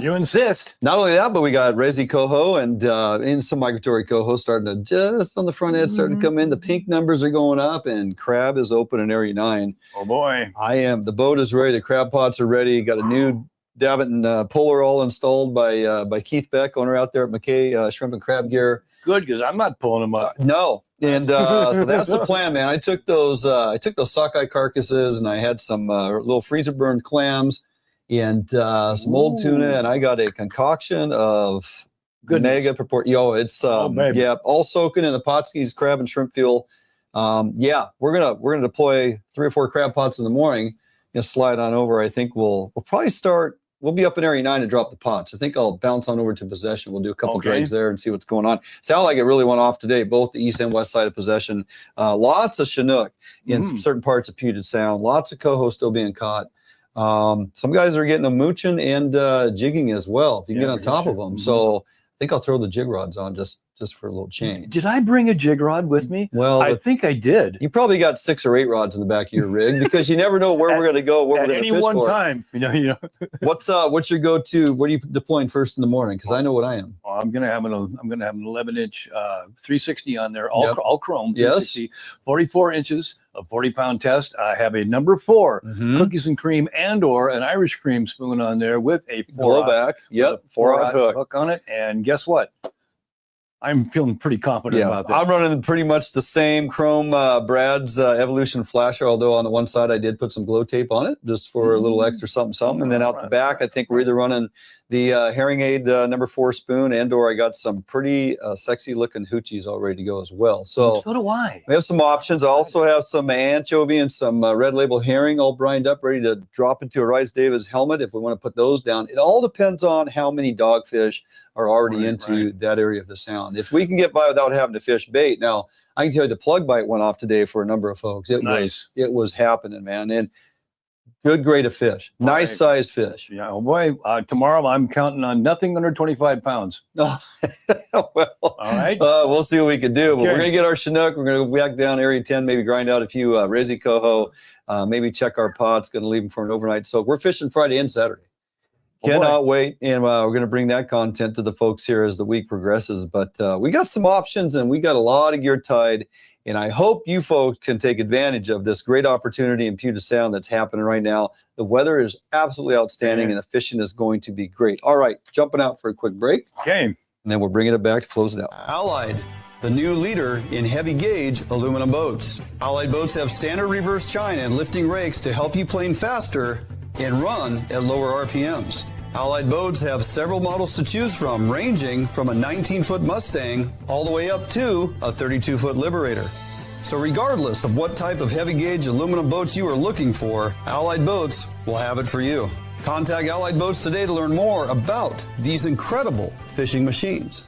You insist. Not only that, but we got Resi Coho and some migratory Coho starting to just on the front edge, starting to come in. The pink numbers are going up, and crab is open in Area 9. Oh boy. The boat is ready. The crab pots are ready. Got a new davit and puller all installed by Keith Beck, owner out there at McKay Shrimp and Crab Gear. Good, because I'm not pulling them up. No. And so that's the plan, man. I took those sockeye carcasses, and I had some little freezer burned clams and some old tuna, and I got a concoction of mega proportion. It's all soaking in the Potskis crab and shrimp fuel. We're gonna deploy 3 or 4 crab pots in the morning. Slide on over. I think we'll probably start. We'll be up in Area 9 to drop the pots. I think I'll bounce on over to Possession. We'll do a couple drags there and see what's going on. Sound like it really went off today, both the east and west side of Possession. Lots of Chinook in certain parts of Puget Sound. Lots of Coho still being caught. Some guys are getting them mooching and jigging as well, if you can get on top of them. So I think I'll throw the jig rods on just for a little change. Did I bring a jig rod with me? Well, I think I did. You probably got 6 or 8 rods in the back of your rig because you never know where we're going to go, where we're going to fish for. At any one time, you know. What's your go-to? What are you deploying first in the morning? Because I know what I am. Oh, I'm gonna have an 11-inch 360 on there, all chrome. Yes. 44 inches, a 40-pound test. I have a number 4 cookies and cream and/or an Irish cream spoon on there with a blowback. Yep, 4-aught hook on it. And guess what? I'm feeling pretty confident about that. I'm running pretty much the same chrome Brad's Evolution flasher, although on the one side I did put some glow tape on it just for a little extra something. And then out the back, I think we're either running the Herring Aid number 4 spoon and/or I got some pretty sexy looking hoochies all ready to go as well. So do I. We have some options. I also have some anchovy and some red label herring all brined up, ready to drop into a Rice Davis helmet if we want to put those down. It all depends on how many dogfish are already into that area of the sound. If we can get by without having to fish bait. Now, I can tell you the plug bite went off today for a number of folks. It was happening, man. And good grade of fish. Nice size fish. Yeah, oh boy. Tomorrow I'm counting on nothing under 25 pounds. Well, all right. We'll see what we can do. But we're going to get our Chinook. We're going to go back down Area 10, maybe grind out a few Resi Coho, maybe check our pots, going to leave them for an overnight soak. We're fishing Friday and Saturday. Cannot wait. And we're going to bring that content to the folks here as the week progresses. But we got some options and we got a lot of gear tied. And I hope you folks can take advantage of this great opportunity in Puget Sound that's happening right now. The weather is absolutely outstanding and the fishing is going to be great. All right, jumping out for a quick break. Okay. And then we're bringing it back to close it out. Allied, the new leader in heavy gauge aluminum boats. Allied boats have standard reverse chine and lifting rakes to help you plane faster and run at lower RPMs. Allied boats have several models to choose from, ranging from a 19-foot Mustang all the way up to a 32-foot Liberator. So regardless of what type of heavy gauge aluminum boats you are looking for, Allied Boats will have it for you. Contact Allied Boats today to learn more about these incredible fishing machines.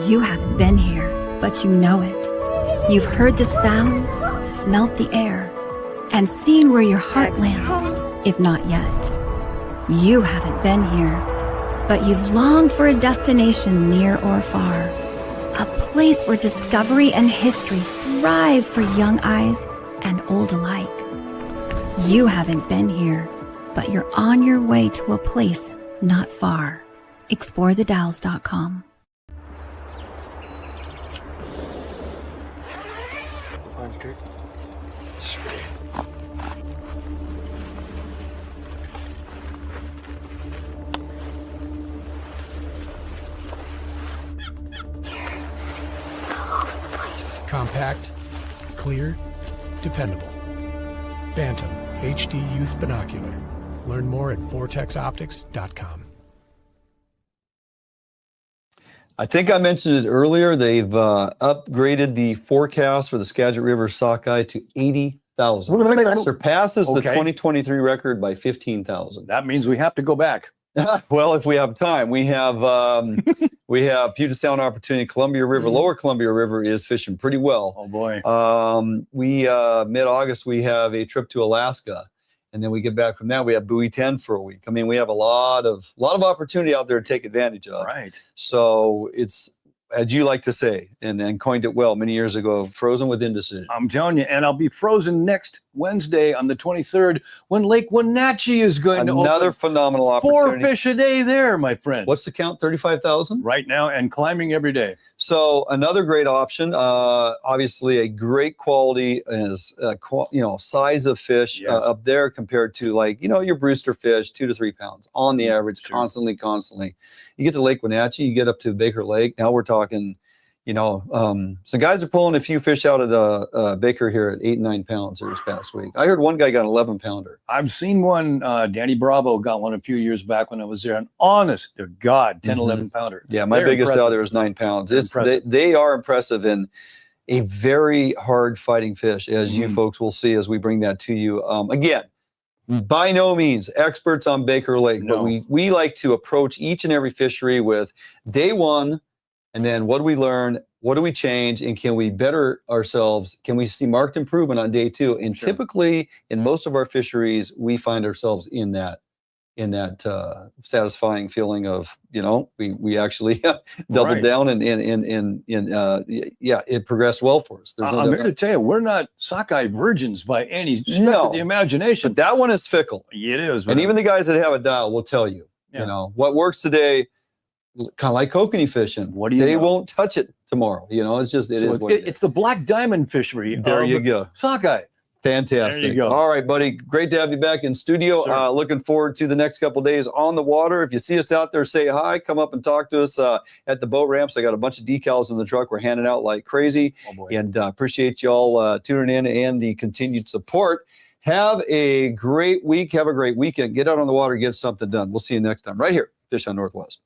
You haven't been here, but you know it. You've heard the sounds, smelt the air, and seen where your heart lands, if not yet. You haven't been here, but you've longed for a destination near or far. A place where discovery and history thrive for young eyes and old alike. You haven't been here, but you're on your way to a place not far. ExploreTheDalles.com. Compact, clear, dependable. Bantam HD Youth Binocular. Learn more at vortexoptics.com. I think I mentioned it earlier. They've upgraded the forecast for the Skagit River Sockeye to 80,000. Surpasses the 2023 record by 15,000. That means we have to go back. Well, if we have time, we have Puget Sound Opportunity. Columbia River, Lower Columbia River is fishing pretty well. Oh boy. We mid-August we have a trip to Alaska, and then we get back from that. We have Buoy 10 for a week. I mean, we have a lot of opportunity out there to take advantage of. Right. So it's, as you like to say, and coined it well many years ago, frozen with indecision. I'm telling you, and I'll be frozen next Wednesday on the 23rd when Lake Wenatchee is going to open. Another phenomenal opportunity. 4 fish a day there, my friend. What's the count? 35,000? Right now, and climbing every day. So another great option. Obviously, a great quality is size of fish up there compared to your Brewster fish, 2 to 3 pounds on the average, constantly. You get to Lake Wenatchee, you get up to Baker Lake. Now we're talking, some guys are pulling a few fish out of the Baker here at 8 and 9 pounds here this past week. I heard one guy got an 11 pounder. I've seen one. Danny Bravo got one a few years back when I was there. And honest to God, 10, 11 pounder. Yeah, my biggest out there is 9 pounds. They are impressive and a very hard fighting fish, as you folks will see as we bring that to you. Again, by no means experts on Baker Lake, but we like to approach each and every fishery with day one, and then what do we learn, what do we change, and can we better ourselves? Can we see marked improvement on day two? And typically, in most of our fisheries, we find ourselves in that satisfying feeling of we actually doubled down and it progressed well for us. I'm here to tell you, we're not sockeye virgins by any stretch of the imagination. But that one is fickle. It is, and even the guys that have a dial will tell you. What works today, kind of like kokanee fishing. They won't touch it tomorrow. It's just it's the black diamond fishery. There you go. Sockeye. Fantastic. There you go. All right, buddy. Great to have you back in studio. Looking forward to the next couple of days on the water. If you see us out there, say hi. Come up and talk to us at the boat ramps. I got a bunch of decals in the truck. We're handing out like crazy. And appreciate you all tuning in and the continued support. Have a great week. Have a great weekend. Get out on the water. Get something done. We'll see you next time right here, Fish on Northwest.